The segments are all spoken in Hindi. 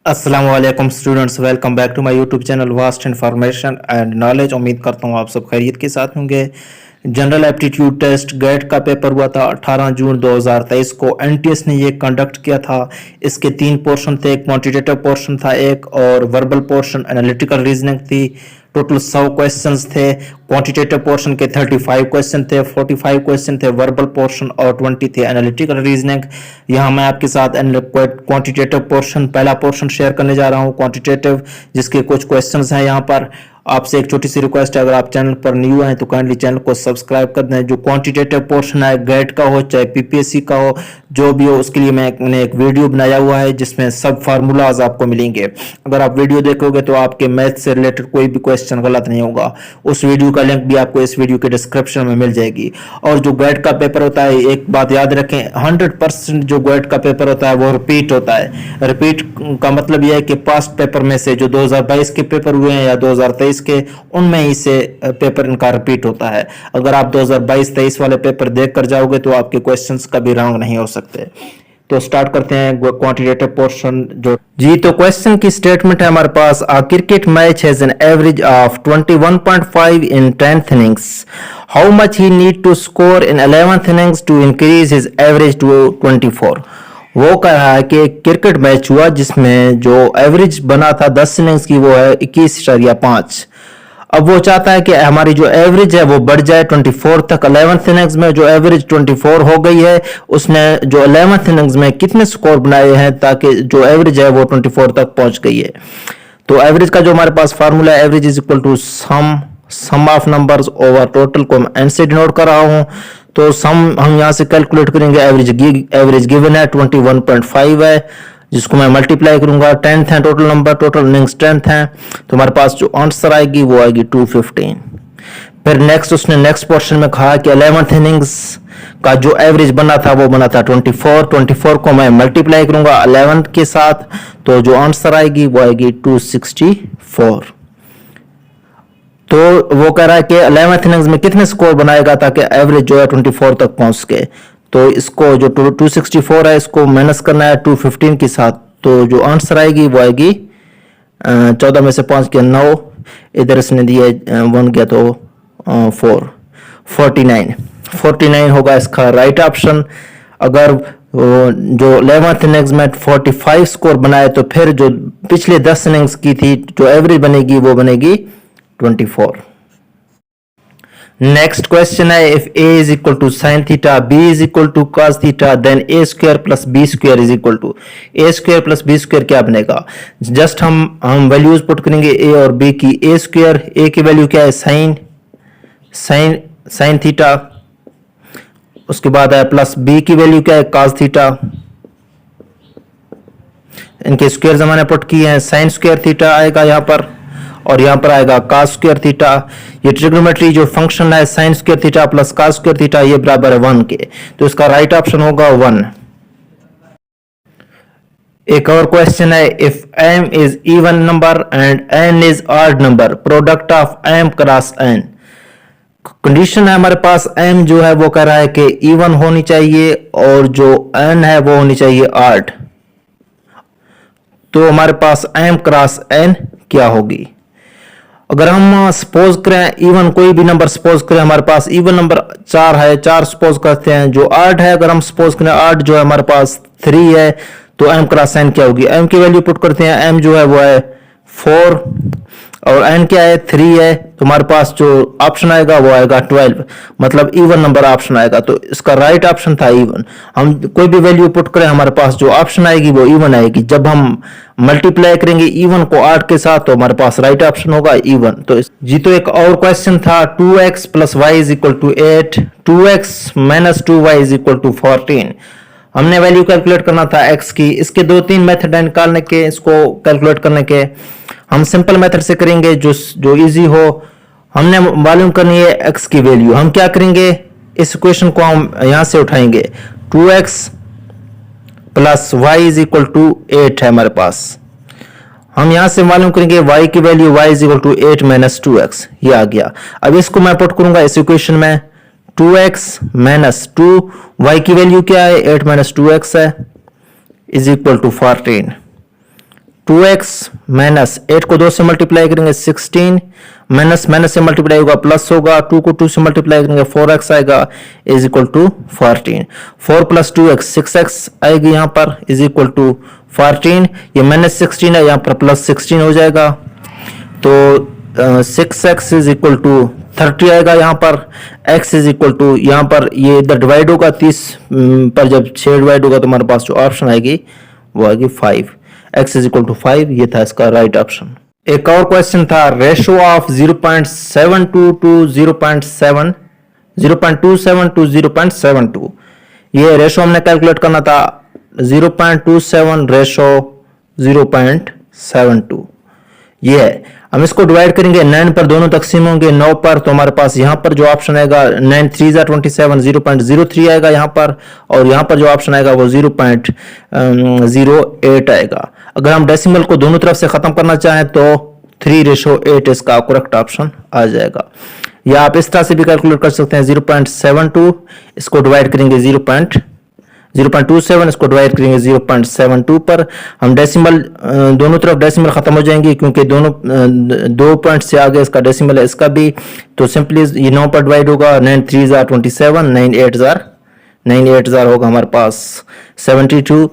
अस्सलामुअलैकुम students, welcome back to my YouTube channel vast information and knowledge. उम्मीद करता हूँ आप सब खैरियत के साथ होंगे। जनरल एप्टीट्यूड टेस्ट गेट का पेपर हुआ था 18 जून 2023 को। एनटीएस ने ये कंडक्ट किया था। इसके 3 पोर्शन थे, एक क्वांटिटेटिव पोर्शन था एक, और वर्बल पोर्शन एनालिटिकल रीजनिंग थी। टोटल 100 क्वेश्चंस थे। क्वांटिटेटिव पोर्शन के 35 क्वेश्चन थे, 45 क्वेश्चन थे वर्बल पोर्शन और 20 थे एनालिटिकल रीजनिंग। यहाँ मैं आपके साथ क्वांटिटेटिव पोर्शन पहला पोर्शन शेयर करने जा रहा हूँ, क्वांटिटेटिव, जिसके कुछ क्वेश्चंस हैं यहाँ पर। आपसे एक छोटी सी रिक्वेस्ट है, अगर आप चैनल पर न्यू हैं तो काइंडली चैनल को सब्सक्राइब कर दें। जो क्वांटिटेटिव पोर्शन है, गेट का हो चाहे पीपीएससी का हो, जो भी हो, उसके लिए मैंने एक वीडियो बनाया हुआ है जिसमें सब फार्मूलाज आपको मिलेंगे। अगर आप वीडियो देखोगे तो आपके मैथ से रिलेटेड कोई भी क्वेश्चन गलत नहीं होगा। उस वीडियो का लिंक भी आपको इस वीडियो के डिस्क्रिप्शन में मिल जाएगी। और जो गेट का पेपर होता है, एक बात याद रखें, 100% जो गेट का पेपर होता है वो रिपीट होता है। रिपीट का मतलब यह है कि पास्ट पेपर में से जो 2022 के पेपर हुए हैं या 2023 के, उनमें ही से पेपर इनका रिपीट होता है। अगर आप 2022-23 वाले पेपर देख कर जाओगे तो आपके क्वेश्चंस कभी रॉन्ग नहीं हो सकते। तो स्टार्ट करते हैं क्वांटिटेटिव पोर्शन। जो जी, तो क्वेश्चन की स्टेटमेंट है हमारे पास, a cricket match has an average of 21.5 in 10th innings. How much he need to score in 11th innings to increase his average to 24। वो कह रहा है कि क्रिकेट मैच हुआ जिसमें जो एवरेज बना था 10 इनिंग्स की वो है 21.5। अब वो चाहता है कि हमारी जो एवरेज है वो बढ़ जाए 24 तक। 11th इनिंग्स में जो एवरेज 24 हो गई है, उसने जो 11th इनिंग्स में कितने स्कोर बनाए हैं ताकि जो एवरेज है वो 24 तक पहुंच गई है। तो एवरेज का जो हमारे पास फार्मूला है, average is equal to sum of numbers over total, को मैं एन से डिनोट कर रहा हूं। तो सम हम यहां से कैलकुलेट करेंगे। एवरेज गिवन है 21.5 है, जिसको मैं मल्टीप्लाई करूंगा। 10th है total number, total innings 10th है, तो हमारे पास जो आंसर आएगी वो आएगी 215। फिर नेक्स्ट उसने नेक्स्ट पोर्शन में कहा कि 11th इनिंग्स का जो एवरेज बना था वो बना था 24 को मैं मल्टीप्लाई करूंगा 11 के साथ, तो जो आंसर आएगी वो आएगी 264। तो वो कह रहा है कि 11th इनिंग्स में कितने स्कोर बनाएगा ताकि एवरेज जो है 24 तक पहुंच सके। तो इसको जो 264 है इसको माइनस करना है 215 के साथ, तो जो आंसर आएगी वो आएगी 14 में से 5 गया 9, इधर इसने दिया 1 गया तो 49 होगा इसका राइट ऑप्शन। अगर जो 11th इनिंग्स में 45 स्कोर बनाए तो फिर जो पिछले 10 इनिंग्स की थी जो एवरेज बनेगी वो बनेगी 24। नेक्स्ट क्वेश्चन है, if a is equal to sine theta, b is equal to cos theta, then a square plus b square is equal to a square plus b square क्या बनेगा। जस्ट हम वैल्यूज पुट करेंगे a और b की। a स्क्वायर, a की वैल्यू क्या है साइन थीटा, उसके बाद है प्लस b की वैल्यू क्या है कॉस थीटा। इनके स्क्वायर हमने पुट किए हैं, साइन स्क्वायर थीटा आएगा यहाँ पर और यहाँ पर आएगा cos स्क्वायर थीटा। ये ट्रिग्नोमेट्री जो फंक्शन है sin square theta plus cos square theta ये बराबर है 1 के, तो इसका राइट ऑप्शन होगा 1। एक और क्वेश्चन है, if m is even number and n is odd number, product of m cross n। Condition है हमारे पास, m जो है वो कह रहा है कि इवन होनी चाहिए और जो n है वो होनी चाहिए ऑड। तो हमारे पास m क्रॉस n क्या होगी। अगर हम सपोज करें इवन कोई भी नंबर सपोज करें, हमारे पास इवन नंबर 4 है, 4 सपोज करते हैं। जो ऑड है अगर हम सपोज करें, ऑड जो है हमारे पास 3 है, तो m क्रॉस n क्या होगी। m की वैल्यू पुट करते हैं, m जो है वो है 4 और n क्या है 3 है, तो हमारे पास जो ऑप्शन आएगा वो आएगा 12, मतलब इवन नंबर ऑप्शन आएगा। तो इसका राइट ऑप्शन था इवन। हम कोई भी वैल्यू पुट करें हमारे पास जो ऑप्शन आएगी वो इवन आएगी। जब हम मल्टीप्लाई करेंगे इवन को 8 के साथ तो हमारे पास राइट ऑप्शन होगा इवन। तो जी, तो एक और क्वेश्चन था, 2x plus y is equal to 8, 2x minus 2y is equal to 14। हमने वैल्यू कैलकुलेट करना था x की। इसके 2-3 मेथड है निकालने के, इसको कैलकुलेट करने के। हम सिंपल मेथड से करेंगे जो इजी हो। हमने मालूम करनी है x की वैल्यू। हम क्या करेंगे, इस इक्वेशन को हम यहां से उठाएंगे, 2x plus y is equal to 8 है हमारे पास। हम यहां से मालूम करेंगे y की value, y is equal to 8 minus 2x, ये आ गया। अब इसको मैं पुट करूंगा इस इक्वेशन में, 2x माइनस 2, y की वैल्यू क्या है 8 माइनस 2x है, is equal to 14। 2x minus 8 को 2 से मल्टीप्लाई करेंगे 16, माइनस माइनस से मल्टीप्लाई होगा प्लस होगा, 2 को 2 से मल्टीप्लाई करेंगे 4x आएगा is equal to 14। 4 plus 2x 6x आएगी यहाँ पर इज इक्वल टू 14। ये माइनस 16 है, यहाँ पर प्लस 16 हो जाएगा, तो 6x इज इक्वल टू 30 आएगा यहाँ पर। x इज इक्वल टू, यहाँ पर ये इधर डिवाइड होगा 30 पर, जब 6 डिवाइड होगा तो हमारे पास जो ऑप्शन आएगी वो आएगी 5। x इज इक्वल टू 5, ये था इसका राइट ऑप्शन। एक और क्वेश्चन था, रेशो ऑफ 0.72 टू 0.7 0.27 टू 0.72। ये रेशो हमने कैलकुलेट करना था, 0.27 रेशो 0.72 ये है। हम इसको डिवाइड करेंगे 9 पर, दोनों तकसीम होंगे 9 पर, तो हमारे पास यहाँ पर जो ऑप्शन आएगा 9 3 27 0.03 आएगा यहाँ पर, और यहाँ पर जो ऑप्शन आएगा वो 0.08 आएगा। अगर हम डेसिमल को दोनों तरफ से खत्म करना चाहें तो 3:8 इसका करेक्ट ऑप्शन आ जाएगा। या आप इस तरह से भी कैलकुलेट कर सकते हैं, 0.72 इसको डिवाइड करेंगे 0.27, इसको डिवाइड करेंगे 0.72 पर। हम डेसिमल दोनों तरफ डेसिमल खत्म हो जाएंगे, क्योंकि दोनों 2 पॉइंट से आगे इसका डेसिमल है, इसका भी, तो सिंपली ये 9 पर डिवाइड होगा, 9 3 27, 9 8 होगा हमारे पास 72।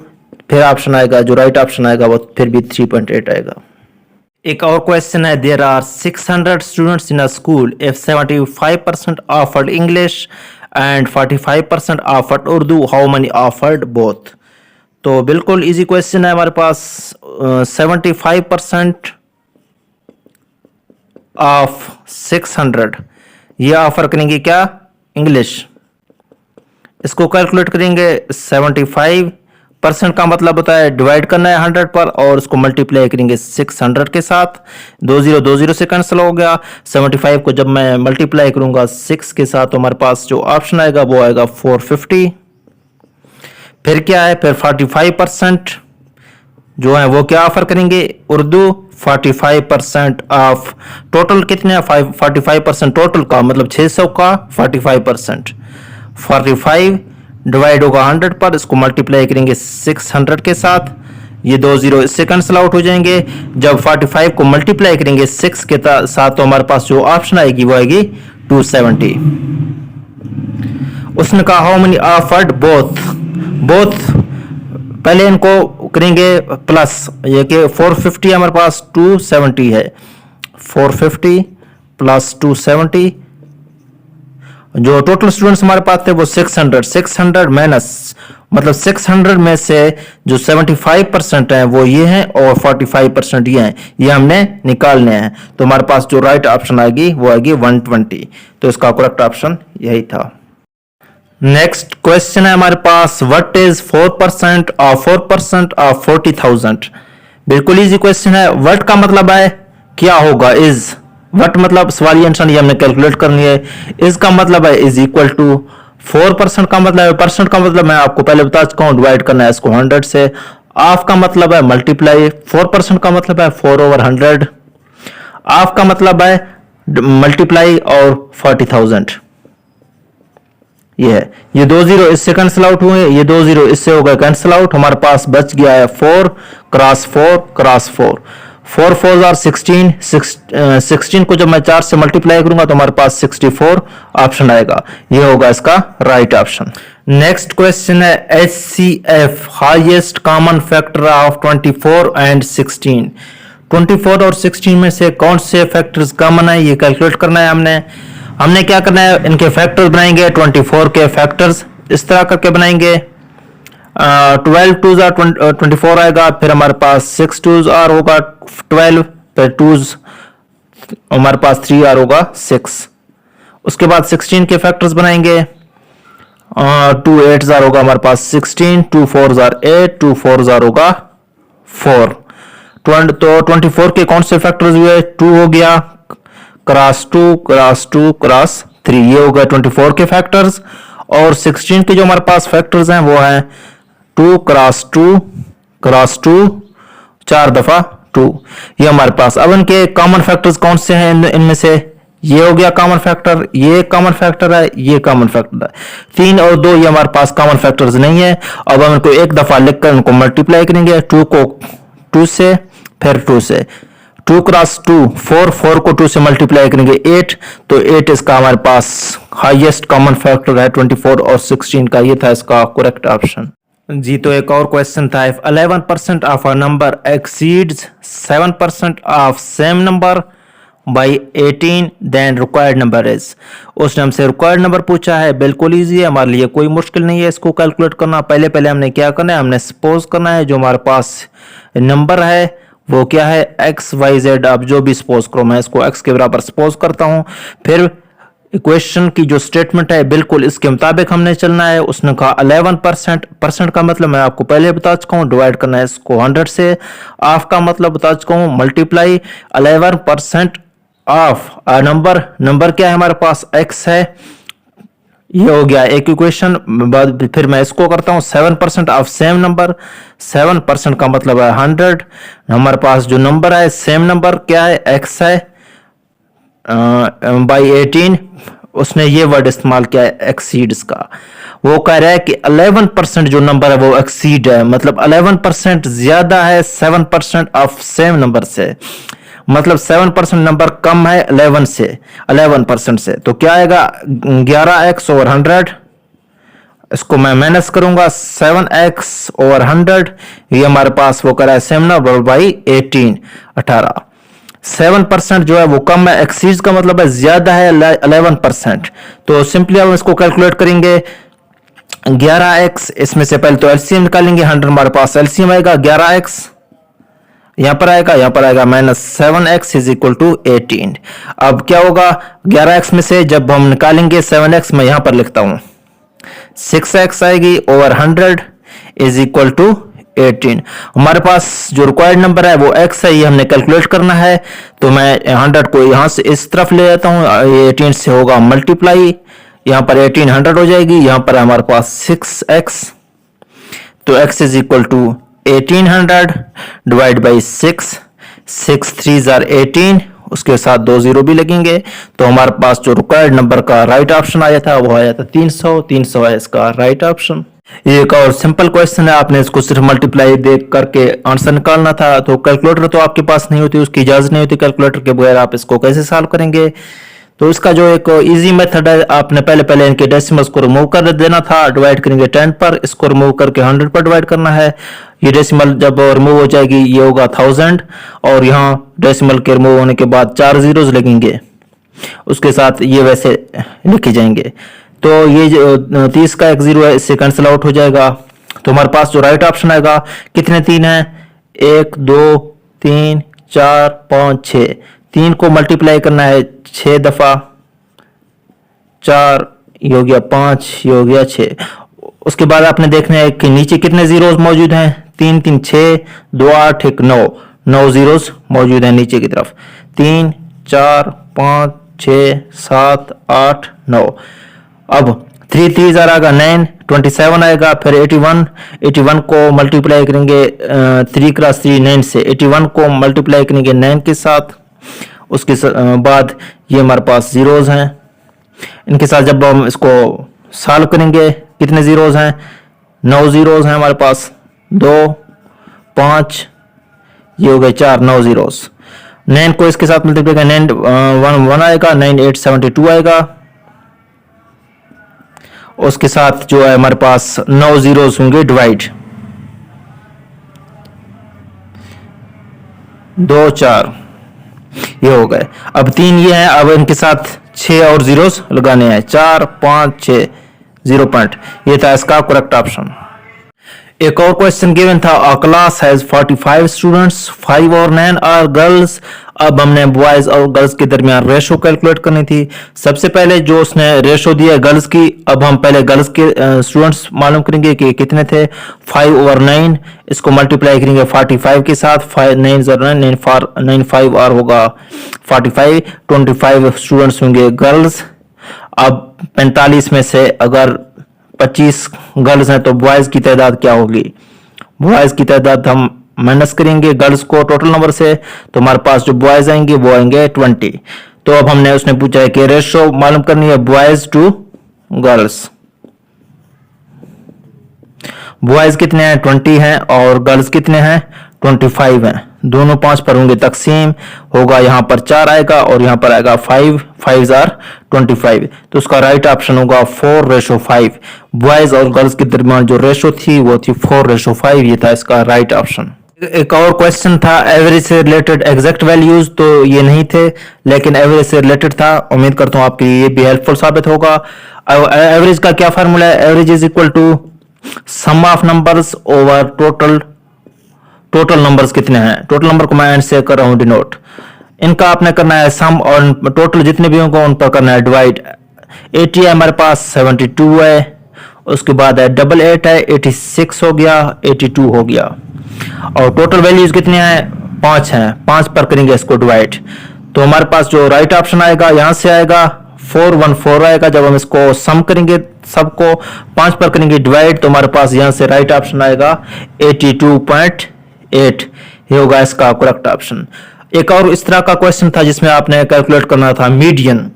फिर ऑप्शन आएगा, जो राइट ऑप्शन आएगा वो फिर भी 3.8 आएगा। एक और क्वेश्चन है, there are 600 students in a school, if 75% offered English and 45% offered Urdu, how many offered both। तो बिल्कुल इजी क्वेश्चन है हमारे पास। 75% ऑफ 600 ये ऑफर करेंगे क्या, इंग्लिश। इसको कैलकुलेट करेंगे, 75% का मतलब होता है डिवाइड करना है 100 पर, और इसको मल्टीप्लाई करेंगे 600 के साथ। 20 से कैंसिल हो गया। 75 को जब मैं मल्टीप्लाई करूंगा 6 के साथ तो हमारे पास जो ऑप्शन आएगा वो आएगा 450। फिर क्या है, फिर 45% जो है वो क्या ऑफर करेंगे, उर्दू। 45% ऑफ टोटल कितने हैं, 45% टोटल का मतलब 600 का 45%, 45 डिवाइड होगा 100 पर, इसको मल्टीप्लाई करेंगे 600 के साथ। ये 20 इससे कैंसिल आउट हो जाएंगे। जब 45 को मल्टीप्लाई करेंगे 6 के साथ तो हमारे पास जो ऑप्शन आएगी वो आएगी 270। उसने कहा हाउ मेनी ऑफर्ड बोथ, पहले इनको करेंगे प्लस, ये कि 450 हमारे पास 270 है, 450 प्लस 270, जो टोटल स्टूडेंट्स हमारे पास थे वो 600 माइनस, मतलब 600 में से जो 75% है वो ये हैं और 45% ये हैं, ये हमने निकालने हैं। तो हमारे पास जो राइट ऑप्शन आएगी वो आएगी 120। तो इसका करेक्ट ऑप्शन यही था। नेक्स्ट क्वेश्चन है हमारे पास, व्हाट इज 4% ऑफ 40,000। बिल्कुल इजी क्वेश्चन है। व्हाट का मतलब है क्या होगा, इज वट मतलब सवालिया निशान ये हमने कैलकुलेट करनी है। इसका मतलब है इज इक्वल टू 4% का मतलब है, परसेंट का मतलब मैं आपको पहले बता चुका हूं, डिवाइड करना है इसको 100 से। ऑफ का मतलब है मल्टीप्लाई, 4% का मतलब है 4/100, ऑफ का मतलब है मल्टीप्लाई और 40,000 ये है। ये 2 0 इससे कैंसिल आउट हुए, ये 2 0 इससे हो गए कैंसिल आउट। हमारे पास बच गया है 4 क्रॉस 4 क्रॉस 4, 4 4 आर 16, 16 को जब मैं 4 से मल्टीप्लाई करूंगा तो हमारे पास 64 ऑप्शन आएगा। ये होगा इसका राइट ऑप्शन। नेक्स्ट क्वेश्चन है HCF, highest common factor of 24 and 16। 24 और 16 में से कौन से फैक्टर्स कॉमन है ये कैलकुलेट करना है। हमने क्या करना है, इनके फैक्टर्स बनाएंगे। 24 के फैक्टर्स इस तरह करके बनाएंगे। 12 2s आर 24 आएगा, फिर हमारे पास 6 2s आर होगा 12, फिर 2s हमारे पास 3 आर होगा 6। उसके बाद 16 के फैक्टर्स बनाएंगे। 2 8s आर होगा हमारे पास 16, 2 4s आर 8, 2 4s आर होगा 4। तो 24 के कौन से फैक्टर्स हुए, 2 हो गया क्रॉस 2 क्रॉस 2 क्रॉस 3, ये हो गए 24 के फैक्टर्स। और 16 के जो हमारे पास फैक्टर्स हैं वो हैं 2 क्रॉस 2 क्रॉस 2, 4 दफा 2, ये हमारे पास। अब इनके कॉमन फैक्टर्स कौन से हैं, इनमें से ये हो गया कॉमन फैक्टर, ये कॉमन फैक्टर है, ये कॉमन फैक्टर है। 3 और 2 ये हमारे पास कॉमन फैक्टर्स नहीं है। अब हम इनको एक दफा लिखकर इनको मल्टीप्लाई करेंगे, 2 को 2 से, फिर 2 से 2 क्रॉस 2 4, 4 को 2 से मल्टीप्लाई करेंगे 8, तो 8 इसका हमारे पास हाईएस्ट कॉमन फैक्टर है 24 और 16 का। ये था इसका करेक्ट ऑप्शन जी। तो एक और क्वेश्चन था, if 11% of a number exceeds 7% of same number by 18 then required number is. उसने हमसे रिक्वायर्ड नंबर पूछा है, बिल्कुल इजी है, हमारे लिए कोई मुश्किल नहीं है इसको कैलकुलेट करना। पहले पहले हमने क्या करना है, हमने सपोज करना है जो हमारे पास नंबर है वो क्या है, एक्स वाई जेड। आप जो भी सपोज करो, मैं इसको एक्स के बराबर सपोज करता हूं। फिर इक्वेशन की जो स्टेटमेंट है बिल्कुल इसके मुताबिक हमने चलना है। उसने कहा 11%, परसेंट का मतलब मैं आपको पहले बता चुका हूं, डिवाइड करना है इसको 100 से। ऑफ का मतलब बता चुका हूं, मल्टीप्लाई 11% ऑफ नंबर क्या है हमारे पास, एक्स है। ये हो गया एक इक्वेशन। बाद फिर मैं इसको करता हूं 7% ऑफ सेम नंबर। 7% का मतलब है 100। हमारे पास जो नंबर है सेम नंबर क्या है, एक्स है, बाई 18। उसने ये वर्ड इस्तेमाल किया है एक्सीड्स का। वो कह रहा है कि 11% जो नंबर है वो एक्सीड है, मतलब 11% ज्यादा है 7% ऑफ सेम नंबर से। मतलब 7% नंबर कम है 11% से। तो क्या आएगा, 11x ओवर 100। इसको मैं माइनस करूंगा 7x ओवर 100। ये हमारे पास वो करा है सेम नंबर बाई 18। 7% जो है वो कम है, एक्सीड का मतलब है ज्यादा है 11%। तो सिंपली हम इसको कैलकुलेट करेंगे 11x, इसमें से पहले तो एलसीएम निकालेंगे। 100 हमारे पास एलसीएम आएगा, 11x यहां पर आएगा minus 7x is equal to 18। अब क्या होगा, 11x में से जब हम निकालेंगे 7x, मैं यहां पर लिखता हूं 6x आएगी ओवर 100 इज इक्वल टू 18। हमारे पास जो रिक्वायर्ड नंबर है वो x है, ये हमने कैलकुलेट करना है। तो मैं 100 को यहां से इस तरफ ले जाता हूं, 18 से होगा मल्टीप्लाई, यहां पर 1800 हो जाएगी, यहां पर हमारे पास 6x। तो x is equal to 1800 divide by 6, 6 3 are 18, उसके साथ 2 जीरो भी लगेंगे। तो हमारे पास जो रिक्वायर्ड नंबर का राइट ऑप्शन आया था वो आया था 300 है इसका राइट ऑप्शन। ये एक और सिंपल क्वेश्चन है, आपने इसको सिर्फ मल्टीप्लाई देख करके आंसर निकालना था। तो कैलकुलेटर तो आपके पास नहीं होती, उसकी इजाजत नहीं होती, कैलकुलेटर के बगैर आप इसको कैसे सॉल्व करेंगे। तो इसका जो एक इजी मेथड है, आपने पहले इनके डेसिमल्स को रिमूव कर देना था। डिवाइड करेंगे 10 पर, इसको रिमूव करके 100 पर डिवाइड करना है। ये डेसिमल जब रिमूव हो जाएगी ये होगा 1000, और यहाँ डेसिमल के रिमूव होने के बाद 4 जीरोस लगेंगे, उसके साथ ये वैसे लिखे जाएंगे। तो ये 30 का एक जीरो है, इससे कैंसिल आउट हो जाएगा। तो हमारे पास जो राइट ऑप्शन आएगा, कितने 3 है, 1 2 3 4 5 6। 3 को मल्टीप्लाई करना है 6 दफा, 4 ये हो गया 5, ये हो गया 6। उसके बाद आपने देखना है कि नीचे कितने जीरोस मौजूद हैं, 3 3 6 2 8 1 9 जीरोस मौजूद हैं नीचे की तरफ। 3 4 5 6 7 8 9। अब 3 3 आएगा 9, 27 आएगा, फिर 81 को मल्टीप्लाई करेंगे 3 क्रॉस 3 9 से, 81 को मल्टीप्लाई करेंगे 9 के साथ। उसके बाद ये हमारे पास जीरोस हैं, इनके साथ जब हम इसको सॉल्व करेंगे कितने जीरोस हैं, 9 जीरोस हैं हमारे पास, 2 5 ये हो गए 4, 9 जीरोस। 9 को इसके साथ मल्टीप्लाई करेंगे 9 1 आएगा, 9 8 72 आएगा। उसके साथ जो है हमारे पास 9 जीरोस होंगे डिवाइड, 2 4 ये हो गए। अब 3 ये है, अब इनके साथ 6 और जीरोस लगाने हैं, 4 5 6 0 पॉइंट। ये था इसका करेक्ट ऑप्शन। एक और क्वेश्चन गिवन था, अ क्लास हैज 45 स्टूडेंट्स, 5 और 9 आर गर्ल्स। अब हमने बॉयज और गर्ल्स के दरमियान रेशो कैलकुलेट करनी थी। सबसे पहले जो उसने रेशो दिया है गर्ल्स की, अब हम पहले गर्ल्स के स्टूडेंट्स मालूम करेंगे कि कितने थे, 5 ओवर 9। इसको मल्टीप्लाई करेंगे 45 के साथ, 5 9 9 5 और होगा 45, 25 स्टूडेंट्स होंगे गर्ल्स। अब 45 में से अगर 25 गर्ल्स हैं तो बॉयज की तादाद क्या होगी, बॉयज की तादाद हम माइनस करेंगे गर्ल्स को टोटल नंबर से, तो हमारे पास जो बॉयज आएंगे वो आएंगे 20। तो अब हमने उसने पूछा है कि रेशो मालूम करनी है बॉयज टू गर्ल्स। बॉयज कितने हैं 20 हैं और गर्ल्स कितने हैं 25 हैं। दोनों 5 पर होंगे तकसीम होगा, यहाँ पर 4 आएगा और यहाँ पर आएगा 5, 5 आर 25। तो उसका राइट ऑप्शन होगा 4:5। बॉयज और गर्ल्स के दरमियान जो रेशो थी वो थी 4:5, ये था इसका राइट ऑप्शन। एक और क्वेश्चन था एवरेज से रिलेटेड, एग्जैक्ट वैल्यूज तो ये नहीं थे लेकिन एवरेज से रिलेटेड था। उम्मीद करता हूँ आपके लिए ये भी हेल्पफुल साबित होगा। एवरेज का क्या फार्मूला है? Average is equal to sum of numbers over total numbers कितने हैं। टोटल नंबर को मैं एंड से कर रहा हूं डिनोट। इनका आपने करना है सम और टोटल जितने भी होंगे उन पर करना है डिवाइड। 80 है हमारे पास, 72 है, उसके बाद है 88 है, 86 हो गया, 82 हो गया। और टोटल वैल्यूज कितने हैं? 5 हैं। 5 पर करेंगे इसको डिवाइड, तो हमारे पास जो राइट ऑप्शन आएगा यहां से आएगा 414 आएगा। जब हम इसको सम करेंगे सबको 5 पर करेंगे डिवाइड, तो हमारे पास यहां से राइट ऑप्शन आएगा 82.8। ये होगा इसका करेक्ट ऑप्शन। एक और इस तरह का क्वेश्चन था जिसमें आपने कैलकुलेट करना था मीडियन।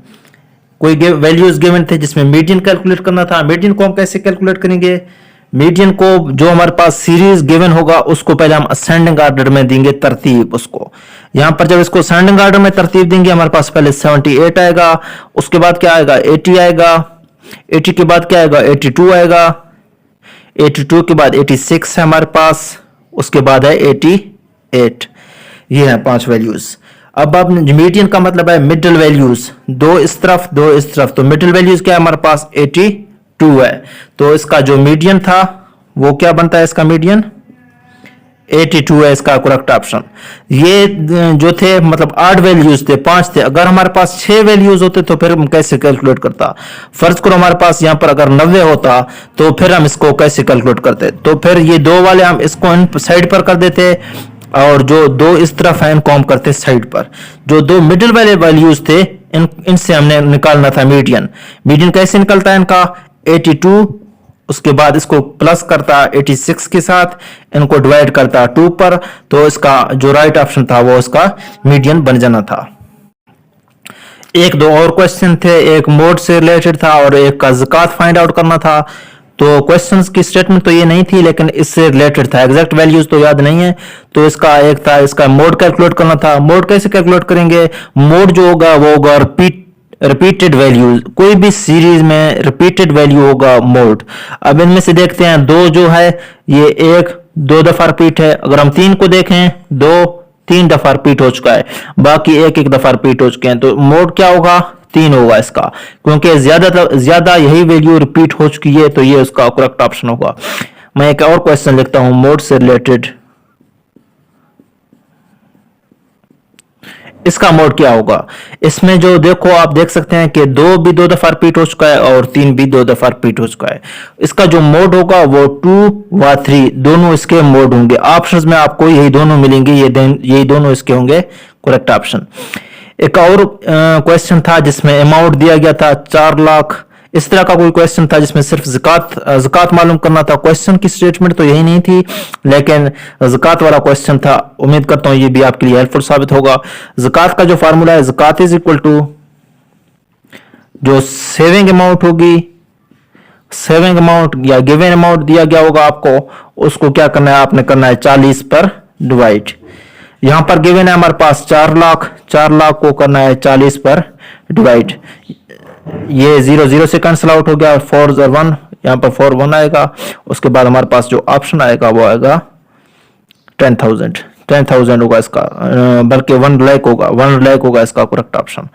कोई वैल्यूज गिवन थे जिसमें मीडियन कैलकुलेट करना था। मीडियन को हम कैसे कैलकुलेट करेंगे? मीडियन को जो हमारे पास सीरीज गिवन होगा उसको पहले हम असेंडिंग ऑर्डर में देंगे तरतीब उसको। यहां पर जब इसको असेंडिंग ऑर्डर में तरतीब देंगे हमारे पास पहले 78 आएगा, उसके बाद क्या आएगा? 80 आएगा, 80 के बाद क्या आएगा? 82 आएगा, 82 के बाद 86 है हमारे पास, उसके बाद है 88। ये है 5 वैल्यूज। अब मीडियन का मतलब है मिडिल वैल्यूज, 2 इस तरफ 2 इस तरफ, तो मिडिल वैल्यूज क्या है हमारे पास? 82 है। तो इसका जो मीडियन था वो क्या बनता है? इसका मीडियन 82 है इसका करेक्ट ऑप्शन। ये जो थे मतलब 8 वैल्यूज थे, 5 थे। अगर हमारे पास 6 वैल्यूज होते तो फिर हम कैसे कैलकुलेट करता? फर्ज करो हमारे पास यहाँ पर अगर 90 होता तो फिर हम इसको कैसे कैलकुलेट करते? तो फिर ये 2 वाले हम इसको इन साइड पर कर देते और जो 2 इस तरफ है इनको हम करते साइड पर। जो 2 मिडिल वाले वैल्यूज थे इनसे हमने निकालना था मीडियन। मीडियन कैसे निकलता है इनका? 82, उसके बाद इसको प्लस करता 86 के साथ, इनको डिवाइड करता 2 पर, तो इसका जो राइट ऑप्शन था वो इसका मीडियन बन जाना था। एक दो और क्वेश्चन थे, एक मोड से रिलेटेड था और एक का ज़कात फाइंड आउट करना था। तो क्वेश्चंस की स्टेटमेंट तो ये नहीं थी लेकिन इससे रिलेटेड था, एग्जैक्ट वैल्यूज तो याद नहीं है। तो इसका एक था, इसका मोड कैलकुलेट करना था। मोड कैसे कैलकुलेट करेंगे? मोड जो होगा वो होगा रिपीटेड वैल्यूज, कोई भी सीरीज में रिपीटेड वैल्यू होगा मोड। अब इनमें से देखते हैं 2 जो है ये 1-2 दफा रिपीट है। अगर हम 3 को देखें 2-3 दफा रिपीट हो चुका है, बाकी 1-1 दफा रिपीट हो चुके हैं। तो मोड क्या होगा? 3 होगा इसका, क्योंकि ज्यादा यही वैल्यू रिपीट हो चुकी है, तो ये उसका करेक्ट ऑप्शन होगा। मैं एक और क्वेश्चन लिखता हूं मोड से रिलेटेड। इसका मोड क्या होगा? इसमें जो देखो आप देख सकते हैं कि 2 भी 2 दफा रिपीट हो चुका है और 3 भी 2 दफा रिपीट हो चुका है। इसका जो मोड होगा वो 2 व 3 दोनों इसके मोड होंगे। ऑप्शंस में आपको यही दोनों मिलेंगे, यही दोनों इसके होंगे करेक्ट ऑप्शन। एक और क्वेश्चन था जिसमें अमाउंट दिया गया था 4 लाख। इस तरह का कोई क्वेश्चन था जिसमें सिर्फ ज़कात मालूम करना था। क्वेश्चन की स्टेटमेंट तो यही नहीं थी लेकिन ज़कात वाला क्वेश्चन था। उम्मीद करता हूं ये भी आपके लिए हेल्पफुल साबित होगा। ज़कात का जो फार्मूला है, ज़कात इज इक्वल टू जो सेविंग अमाउंट होगी, सेविंग अमाउंट या गिवन अमाउंट दिया गया होगा आपको, उसको क्या करना है? आपने करना है 40 पर डिवाइड। यहां पर गिवन है हमारे पास 4 लाख, 4 लाख को करना है 40 पर डिवाइड। ये 0 0 से कैंसिल आउट हो गया, 4 1, यहाँ पर 4 1 आएगा। उसके बाद हमारे पास जो ऑप्शन आएगा वो आएगा 10,000 होगा इसका, बल्कि 1 लाख होगा, 1 लाख होगा इसका करेक्ट ऑप्शन।